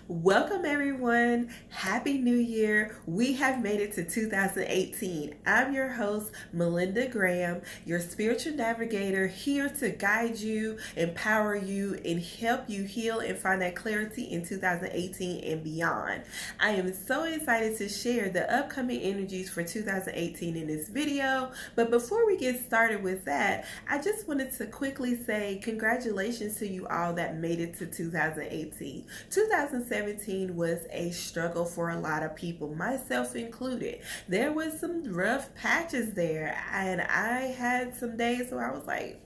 Welcome everyone. Happy New Year. We have made it to 2018. I'm your host, Melinda Graham, your spiritual navigator, here to guide you, empower you, and help you heal and find that clarity in 2018 and beyond. I am so excited to share the upcoming energies for 2018 in this video. But before we get started with that, I just wanted to quickly say congratulations to you all that made it to 2018. 2017 was a struggle for a lot of people, myself included. There was some rough patches there, and I had some days where I was like,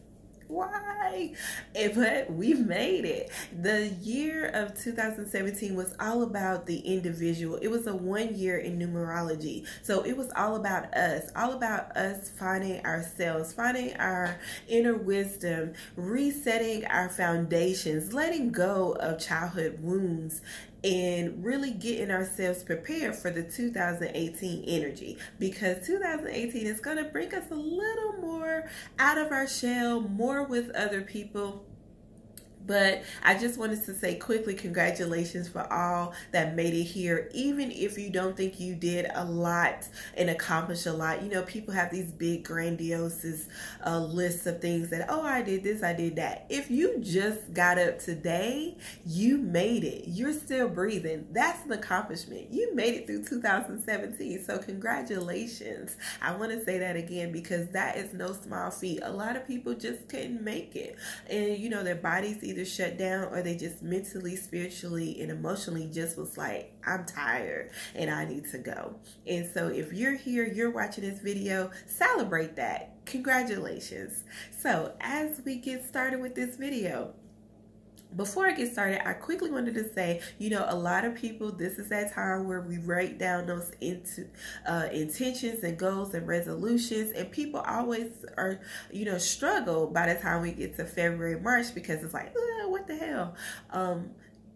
why? But we made it. The year of 2017 was all about the individual. It was a 1 year in numerology. So it was all about us finding ourselves, finding our inner wisdom, resetting our foundations, letting go of childhood wounds, and really getting ourselves prepared for the 2018 energy, because 2018 is going to bring us a little more out of our shell, more with other people. But I just wanted to say quickly, congratulations for all that made it here. Even if you don't think you did a lot and accomplished a lot, you know, people have these big grandiose lists of things that, oh, I did this, I did that. If you just got up today, you made it. You're still breathing. That's an accomplishment. You made it through 2017. So congratulations. I want to say that again, because that is no small feat. A lot of people just couldn't make it. And, you know, their bodies either shut down, or they just mentally, spiritually, and emotionally just was like, I'm tired and I need to go. And so if you're here, you're watching this video, celebrate that. Congratulations. So as we get started with this video, before I get started, I quickly wanted to say, you know, a lot of people, this is that time where we write down those intentions and goals and resolutions, and people always are, you know, struggle by the time we get to February, March, because it's like, what the hell?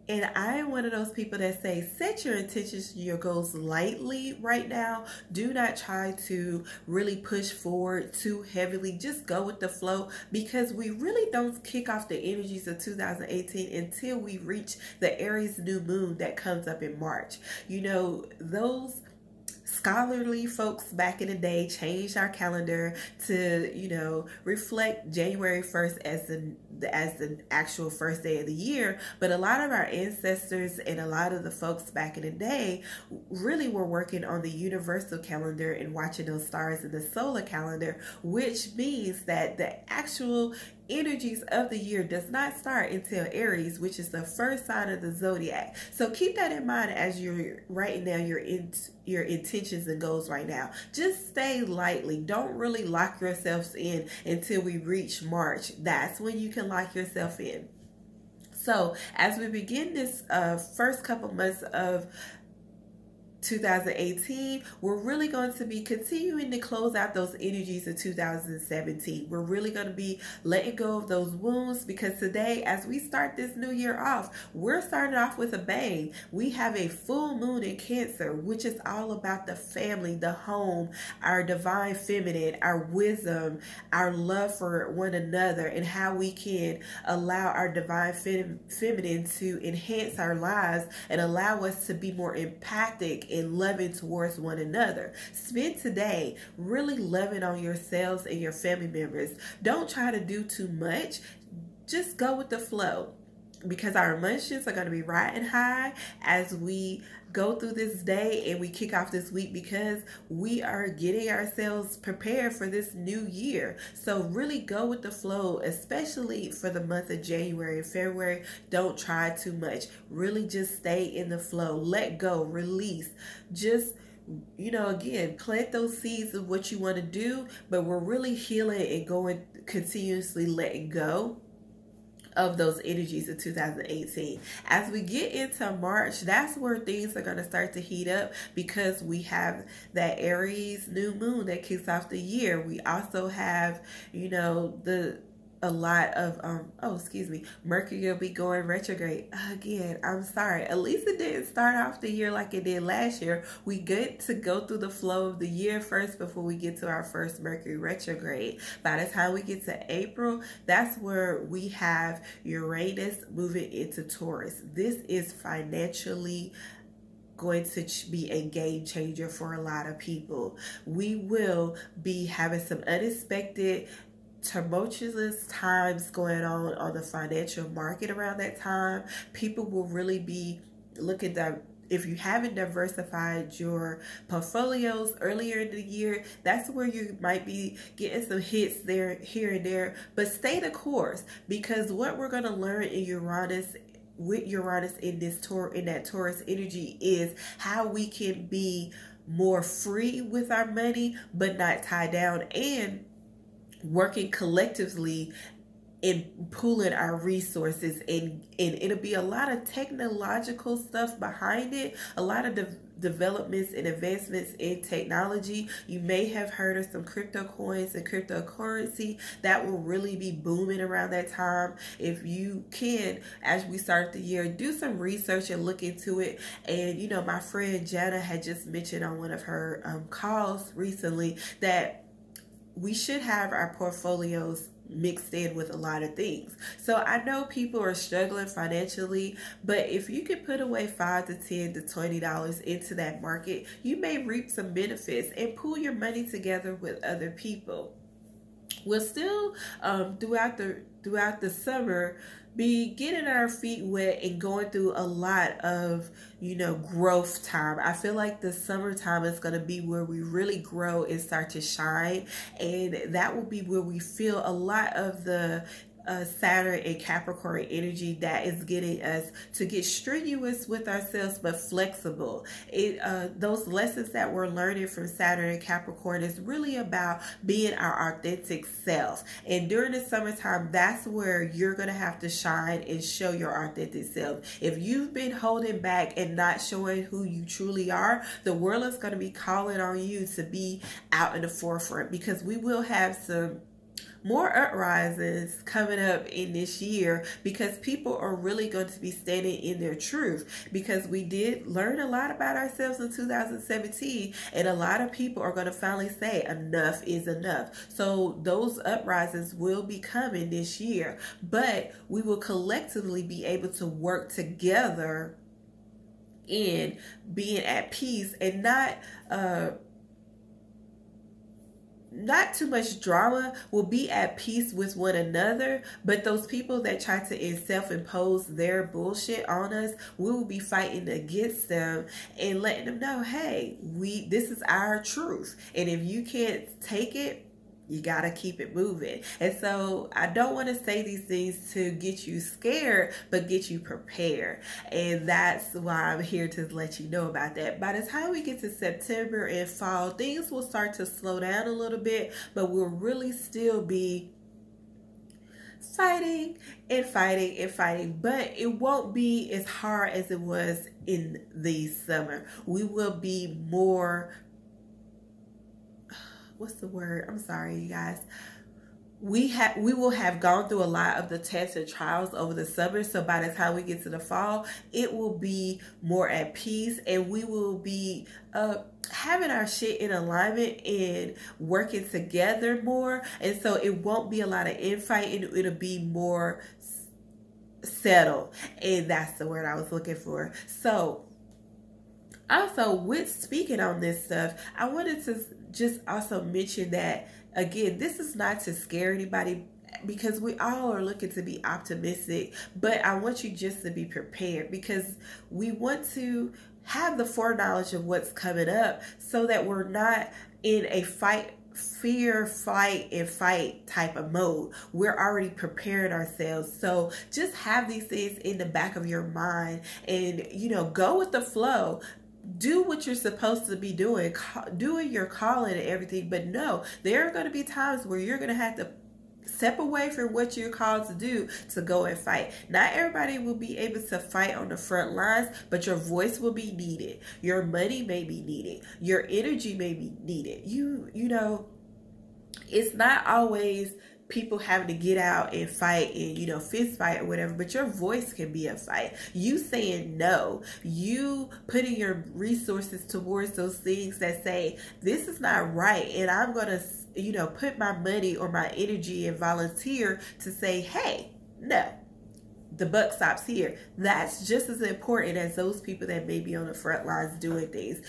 And I am one of those people that say, set your intentions, your goals lightly right now. Do not try to really push forward too heavily. Just go with the flow, because we really don't kick off the energies of 2018 until we reach the Aries new moon that comes up in March. You know, those scholarly folks back in the day changed our calendar to, you know, reflect January 1st as the actual first day of the year. But a lot of our ancestors and a lot of the folks back in the day really were working on the universal calendar and watching those stars in the solar calendar, which means that the actual energies of the year does not start until Aries, which is the first sign of the zodiac. So keep that in mind as you're writing down your intentions and goals right now. Just stay lightly. Don't really lock yourselves in until we reach March. That's when you can lock yourself in. So as we begin this first couple months of 2018, we're really going to be continuing to close out those energies of 2017. We're really going to be letting go of those wounds, because today, as we start this new year off, we're starting off with a bang. We have a full moon in Cancer, which is all about the family, the home, our divine feminine, our wisdom, our love for one another, and how we can allow our divine feminine to enhance our lives and allow us to be more empathic and loving towards one another. Spend today really loving on yourselves and your family members. Don't try to do too much. Just go with the flow, because our emotions are going to be riding high as we go through this day and we kick off this week, because we are getting ourselves prepared for this new year. So really go with the flow, especially for the month of January and February. Don't try too much. Really just stay in the flow. Let go, release. Just, you know, again, plant those seeds of what you want to do, but we're really healing and going, continuously letting go of those energies of 2018. As we get into March, that's where things are going to start to heat up, because we have that Aries new moon that kicks off the year. We also have, you know, the a lot of Mercury will be going retrograde again. I'm sorry, at least it didn't start off the year like it did last year. We get to go through the flow of the year first before we get to our first Mercury retrograde. By the time we get to April, that's where we have Uranus moving into Taurus. This is financially going to be a game changer for a lot of people. We will be having some unexpected tumultuous times going on the financial market around that time. People will really be looking at, if you haven't diversified your portfolios earlier in the year, that's where you might be getting some hits there, here and there. But stay the course, because what we're going to learn in Uranus, with Uranus in that Taurus energy, is how we can be more free with our money, but not tied down, and working collectively in pooling our resources, and it'll be a lot of technological stuff behind it, a lot of developments and advancements in technology. You may have heard of some crypto coins and cryptocurrency that will really be booming around that time. If you can, as we start the year, do some research and look into it. And you know, my friend Jana had just mentioned on one of her calls recently that we should have our portfolios mixed in with a lot of things. So I know people are struggling financially, but if you can put away $5 to $10 to $20 into that market, you may reap some benefits and pool your money together with other people. We'll still throughout the summer be getting our feet wet and going through a lot of, you know, growth time. I feel like the summertime is going to be where we really grow and start to shine, and that will be where we feel a lot of the Saturn and Capricorn energy that is getting us to get strenuous with ourselves but flexible. Those lessons that we're learning from Saturn and Capricorn is really about being our authentic self. And during the summertime, that's where you're going to have to shine and show your authentic self. If you've been holding back and not showing who you truly are, the world is going to be calling on you to be out in the forefront, because we will have some more uprisings coming up in this year, because people are really going to be standing in their truth, because we did learn a lot about ourselves in 2017, and a lot of people are going to finally say enough is enough. So those uprisings will be coming this year, but we will collectively be able to work together in being at peace, and not too much drama. Will be at peace with one another, but those people that try to self-impose their bullshit on us, we will be fighting against them and letting them know, hey, this is our truth, and if you can't take it, you gotta keep it moving. And so I don't want to say these things to get you scared, but get you prepared. And that's why I'm here to let you know about that. By the time we get to September and fall, things will start to slow down a little bit, but we'll really still be fighting and fighting and fighting, but it won't be as hard as it was in the summer. We will be more, what's the word? I'm sorry, you guys. We will have gone through a lot of the tests and trials over the summer. So by the time we get to the fall, it will be more at peace, and we will be having our shit in alignment and working together more. And so it won't be a lot of infighting. It'll be more settled. And that's the word I was looking for. So also, with speaking on this stuff, I wanted to just also mention that, again, this is not to scare anybody, because we all are looking to be optimistic, but I want you just to be prepared, because we want to have the foreknowledge of what's coming up, so that we're not in a fear, flight, and fight type of mode. We're already preparing ourselves. So just have these things in the back of your mind, and, you know, go with the flow. Do what you're supposed to be doing, doing your calling and everything. But no, there are going to be times where you're going to have to step away from what you're called to do to go and fight. Not everybody will be able to fight on the front lines, but your voice will be needed. Your money may be needed. Your energy may be needed. You know, it's not always people having to get out and fight and, you know, fist fight or whatever, but your voice can be a fight. You saying no, you putting your resources towards those things that say, this is not right, and I'm going to, you know, put my money or my energy and volunteer to say, hey, no, the buck stops here. That's just as important as those people that may be on the front lines doing things.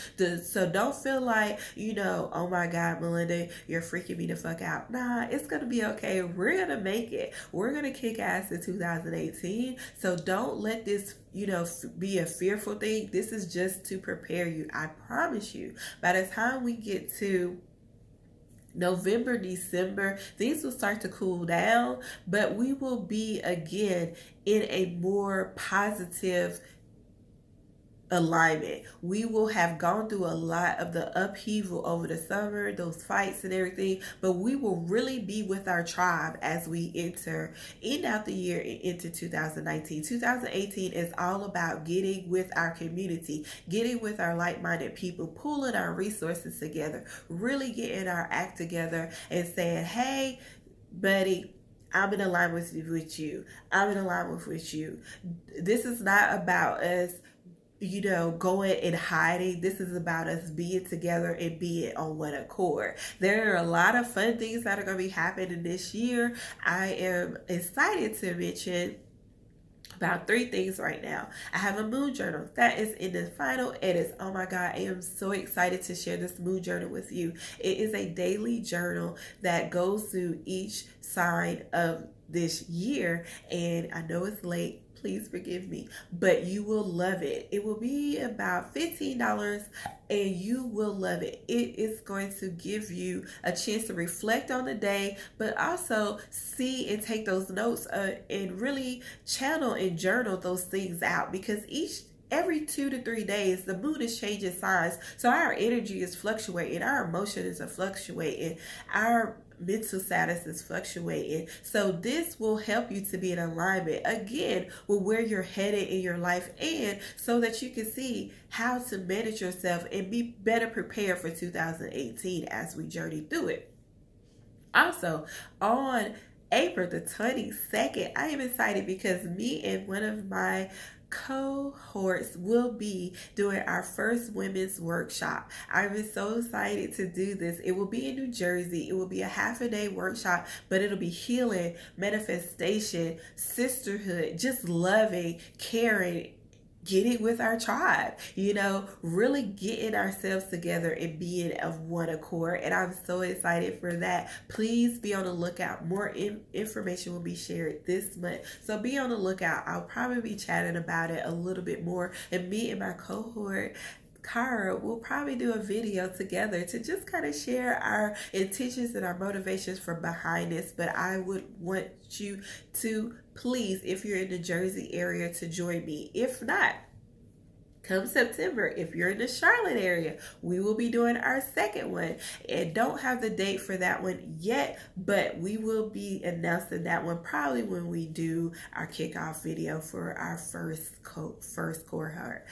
So don't feel like, you know, oh my God, Melinda, you're freaking me the fuck out. Nah, it's going to be okay. We're going to make it. We're going to kick ass in 2018. So don't let this, you know, be a fearful thing. This is just to prepare you. I promise you, by the time we get to November, December, things will start to cool down, but we will be again in a more positive alignment. We will have gone through a lot of the upheaval over the summer, those fights and everything, but we will really be with our tribe as we end out the year and into 2019. 2018 is all about getting with our community, getting with our like-minded people, pulling our resources together, really getting our act together and saying, hey, buddy, I'm in alignment with you. I'm in alignment with you. This is not about us, you know, going and hiding. This is about us being together and being on one accord. There are a lot of fun things that are going to be happening this year. I am excited to mention about 3 things right now. I have a moon journal that is in the final edits. Oh my God, I am so excited to share this moon journal with you. It is a daily journal that goes through each sign of this year, and I know it's late. Please forgive me, but you will love it. It will be about $15 and you will love it. It is going to give you a chance to reflect on the day, but also see and take those notes and really channel and journal those things out, because every 2 to 3 days, the moon is changing signs. So our energy is fluctuating. Our emotions are fluctuating. Our mental status is fluctuating. So this will help you to be in alignment again with where you're headed in your life, and so that you can see how to manage yourself and be better prepared for 2018 as we journey through it. Also, on April the 22nd, I am excited because me and one of my cohorts will be doing our first women's workshop. I'm so excited to do this. It will be in New Jersey. It will be a half-a-day workshop, but it'll be healing, manifestation, sisterhood, just loving, caring, getting with our tribe, you know, really getting ourselves together and being of one accord. And I'm so excited for that. Please be on the lookout. More information will be shared this month, so be on the lookout. I'll probably be chatting about it a little bit more, and me and my cohort Kara will probably do a video together to just kind of share our intentions and our motivations for behind this. But I would want you to please, if you're in the Jersey area, to join me. If not, come September, if you're in the Charlotte area, we will be doing our second one. And don't have the date for that one yet, but we will be announcing that one probably when we do our kickoff video for our first cohort.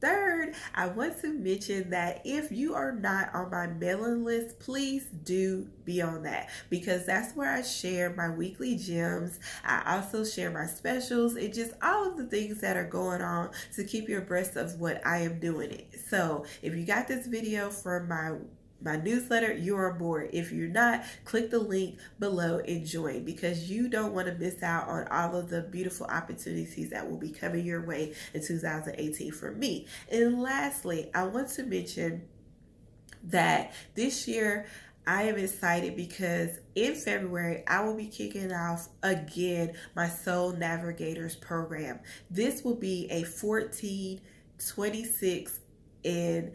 Third, I want to mention that if you are not on my mailing list, please do be on that, because that's where I share my weekly gems. I also share my specials and just all of the things that are going on to keep you abreast of what I am doing. So if you got this video from my newsletter, you're on board. If you're not, click the link below and join, because you don't want to miss out on all of the beautiful opportunities that will be coming your way in 2018 for me. And lastly, I want to mention that this year I am excited because in February, I will be kicking off again my Soul Navigators program. This will be a 14, 26, and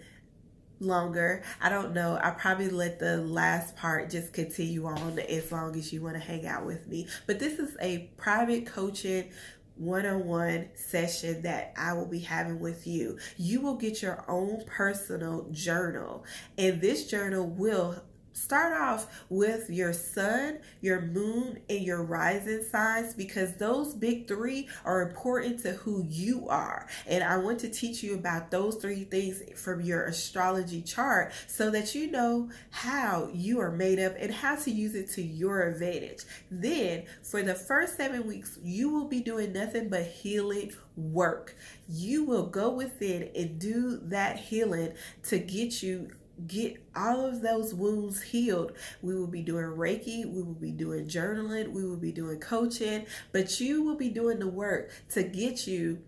longer. I don't know. I probably let the last part just continue on as long as you want to hang out with me. But this is a private coaching one-on-one session that I will be having with you. You will get your own personal journal, and this journal will start off with your sun, your moon, and your rising signs, because those big three are important to who you are. And I want to teach you about those three things from your astrology chart so that you know how you are made up and how to use it to your advantage. Then for the first 7 weeks, you will be doing nothing but healing work. You will go within and do that healing to get all of those wounds healed. We will be doing Reiki, we will be doing journaling, we will be doing coaching, but you will be doing the work to get you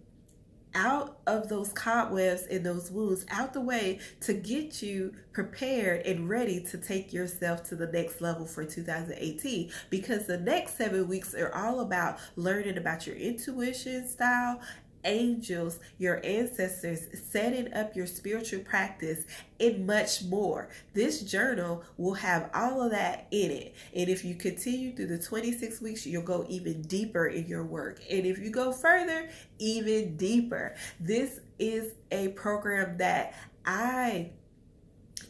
out of those cobwebs and those wounds out the way, to get you prepared and ready to take yourself to the next level for 2018, because the next 7 weeks are all about learning about your intuition style, angels, your ancestors, setting up your spiritual practice, and much more. This journal will have all of that in it. And if you continue through the 26 weeks, you'll go even deeper in your work. And if you go further, even deeper. This is a program that I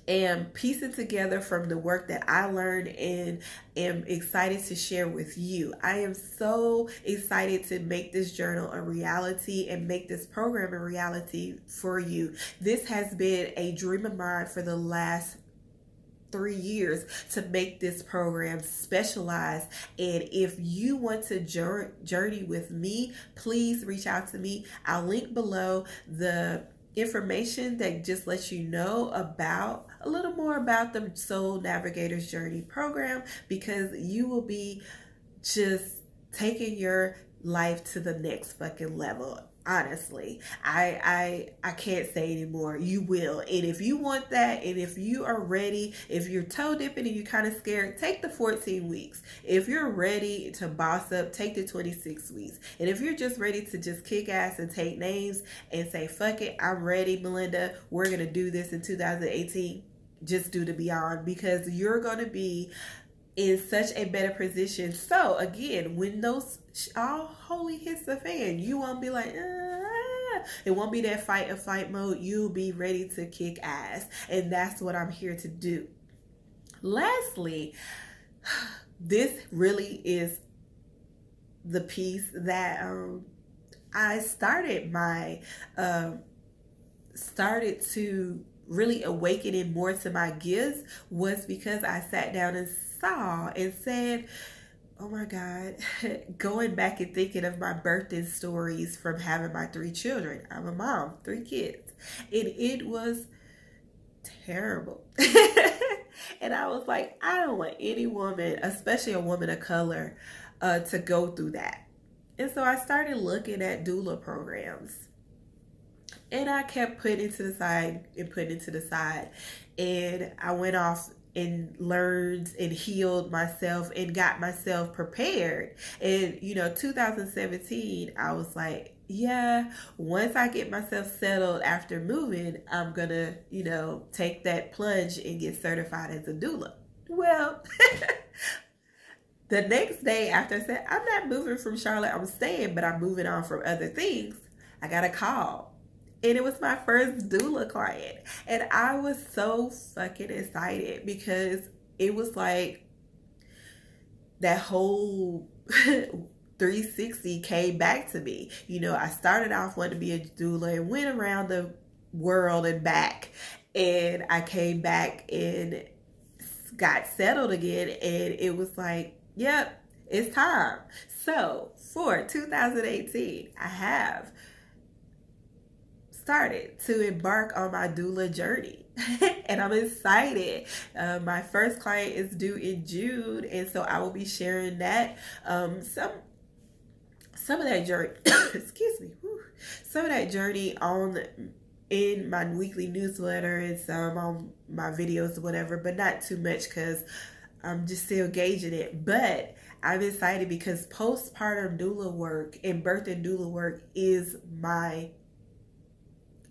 am piecing together from the work that I learned and am excited to share with you. I am so excited to make this journal a reality and make this program a reality for you. This has been a dream of mine for the last 3 years to make this program specialized. And if you want to journey with me, please reach out to me. I'll link below the information that just lets you know about a little more about the Soul Navigator's Journey program, because you will be just taking your life to the next fucking level. Honestly, I can't say anymore. You will. And if you want that, and if you are ready, if you're toe dipping and you're kind of scared, take the 14 weeks. If you're ready to boss up, take the 26 weeks. And if you're just ready to just kick ass and take names and say, fuck it, I'm ready, Melinda, we're going to do this in 2018, just do the Beyond, because you're going to be in such a better position. So again, when those all holy hits the fan, you won't be like, it won't be that fight or flight mode. You'll be ready to kick ass. And that's what I'm here to do. Lastly, this really is the piece that I started to really awakening more to my gifts, was because I sat down and saw and said, oh my God, going back and thinking of my birthing stories from having my 3 children. I'm a mom, 3 kids, and it was terrible. And I was like, I don't want any woman, especially a woman of color, to go through that. And so I started looking at doula programs. And I kept putting it to the side and putting it to the side. And I went off and learned and healed myself and got myself prepared. And, 2017, I was like, yeah, once I get myself settled after moving, I'm going to, take that plunge and get certified as a doula. Well, the next day after I said, I'm not moving from Charlotte, I'm staying, but I'm moving on from other things, I got a call. And it was my first doula client. And I was so fucking excited, because it was like that whole 360 came back to me. I started off wanting to be a doula and went around the world and back. And I came back and got settled again. And it was like, yep, it's time. So for 2018, I have started to embark on my doula journey. And I'm excited. My first client is due in June, and so I will be sharing that. Some of that journey, excuse me, some of that journey in my weekly newsletter and some on my videos or whatever, but not too much because I'm just still gauging it. But I'm excited because postpartum doula work and birth and doula work is my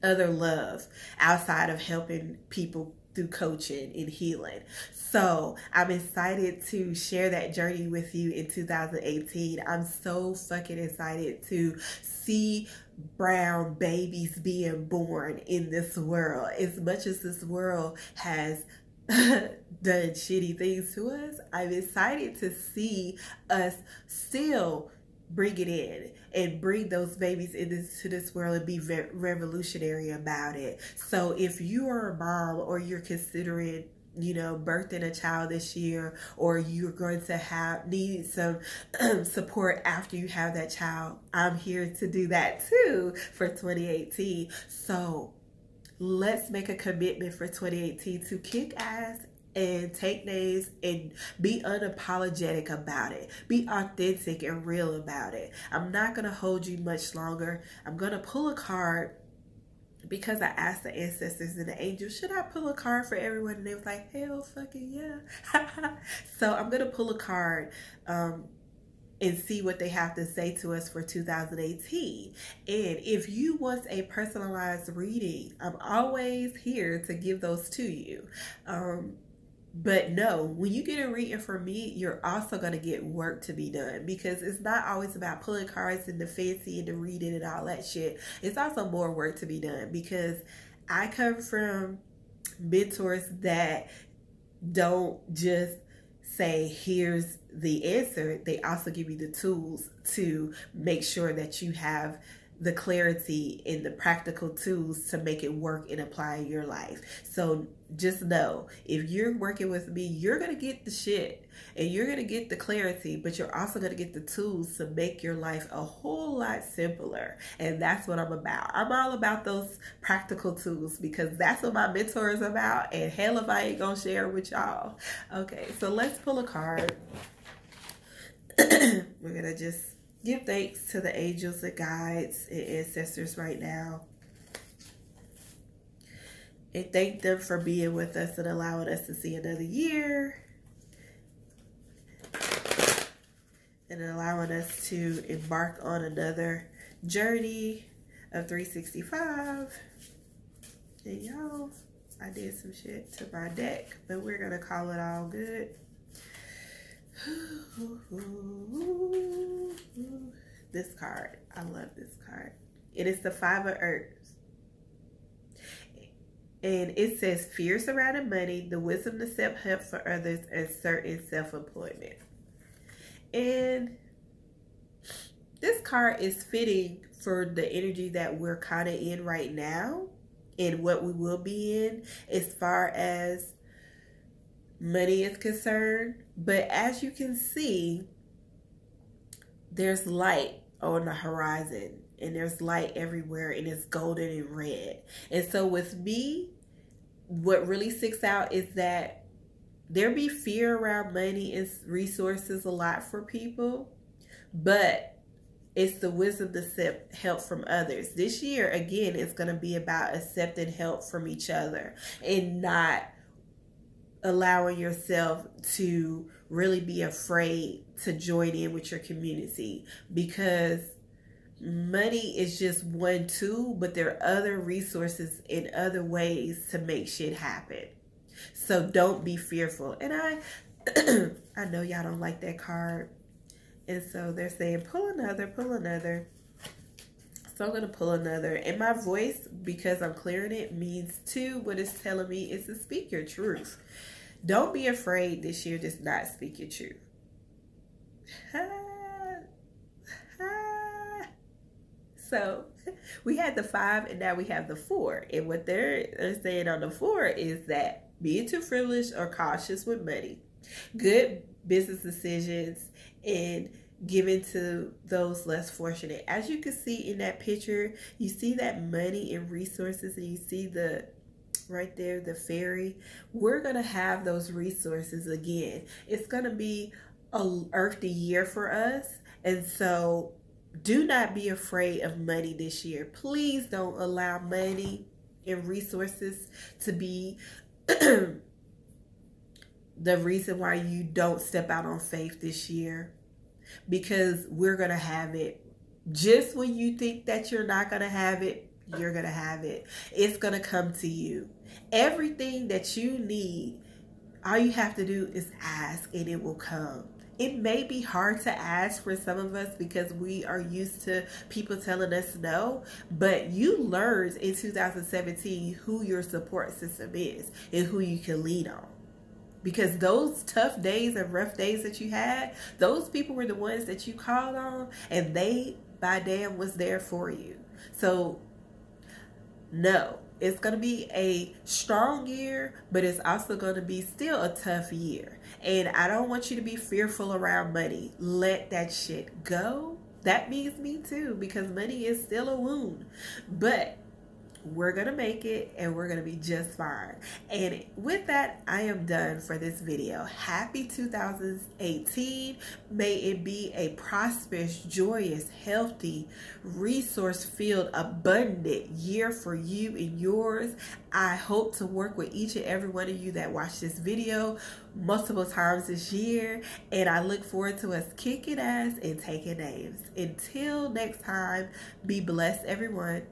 other love outside of helping people through coaching and healing. So I'm excited to share that journey with you in 2018. I'm so fucking excited to see brown babies being born in this world. As much as this world has done shitty things to us, I'm excited to see us still bring it in and bring those babies into this world and be revolutionary about it. So if you are a mom or you're considering, you know, birthing a child this year, or you're going to need some support after you have that child, I'm here to do that too for 2018. So let's make a commitment for 2018 to kick ass and take names and be unapologetic about it. Be authentic and real about it. I'm not going to hold you much longer. I'm going to pull a card because I asked the ancestors and the angels, should I pull a card for everyone? And they was like, hell fucking yeah. So I'm going to pull a card and see what they have to say to us for 2018. And if you want a personalized reading, I'm always here to give those to you. But no, when you get a reading from me, you're also going to get work to be done, because it's not always about pulling cards and the fancy and the reading and all that shit. It's also more work to be done, because I come from mentors that don't just say, here's the answer. They also give you the tools to make sure that you have the clarity and the practical tools to make it work and apply in your life. So just know, if you're working with me, you're going to get the shit and you're going to get the clarity, but you're also going to get the tools to make your life a whole lot simpler. And that's what I'm about. I'm all about those practical tools, because that's what my mentor is about. And hell if I ain't going to share with y'all. Okay, so let's pull a card. We're going to just give thanks to the angels and guides and ancestors right now. And thank them for being with us and allowing us to see another year. And allowing us to embark on another journey of 365. And y'all, I did some shit to my deck, but we're going to call it all good. This card, I love this card. It is the Five of Earths. And it says fear surrounding money, the wisdom to accept help for others, and certain self-employment. And this card is fitting for the energy that we're kind of in right now and what we will be in as far as money is concerned. But as you can see, there's light on the horizon, and there's light everywhere, and it's golden and red. And so with me, what really sticks out is that there be fear around money and resources a lot for people, but it's the wisdom to accept help from others. This year, again, it's going to be about accepting help from each other and not allowing yourself to really be afraid to join in with your community, because money is just one tool, but there are other resources and other ways to make shit happen. So don't be fearful. And I know y'all don't like that card. And so they're saying, pull another, pull another. So I'm going to pull another. And my voice, because I'm clearing it, means two. What it's telling me is to speak your truth. Don't be afraid this year. Just not speak your truth. So we had the 5 and now we have the 4. And what they're saying on the 4 is that being too frivolous or cautious with money, good business decisions, and giving to those less fortunate. As you can see in that picture, you see that money and resources, and you see the right there, the fairy. We're going to have those resources again. It's going to be an earthy year for us. And so do not be afraid of money this year. Please don't allow money and resources to be the reason why you don't step out on faith this year, because we're going to have it. Just when you think that you're not going to have it, you're going to have it. It's going to come to you. Everything that you need, all you have to do is ask and it will come. It may be hard to ask for some of us because we are used to people telling us no, but you learned in 2017 who your support system is and who you can lean on. because those tough days and rough days that you had, those people were the ones that you called on, and they by damn was there for you. So no, it's going to be a strong year, but it's also going to be still a tough year. And I don't want you to be fearful around money. Let that shit go. That means me too, because money is still a wound. But we're going to make it, and we're going to be just fine. And with that, I am done for this video. Happy 2018. May it be a prosperous, joyous, healthy, resource-filled, abundant year for you and yours. I hope to work with each and every one of you that watch this video multiple times this year, and I look forward to us kicking ass and taking names. Until next time, be blessed, everyone.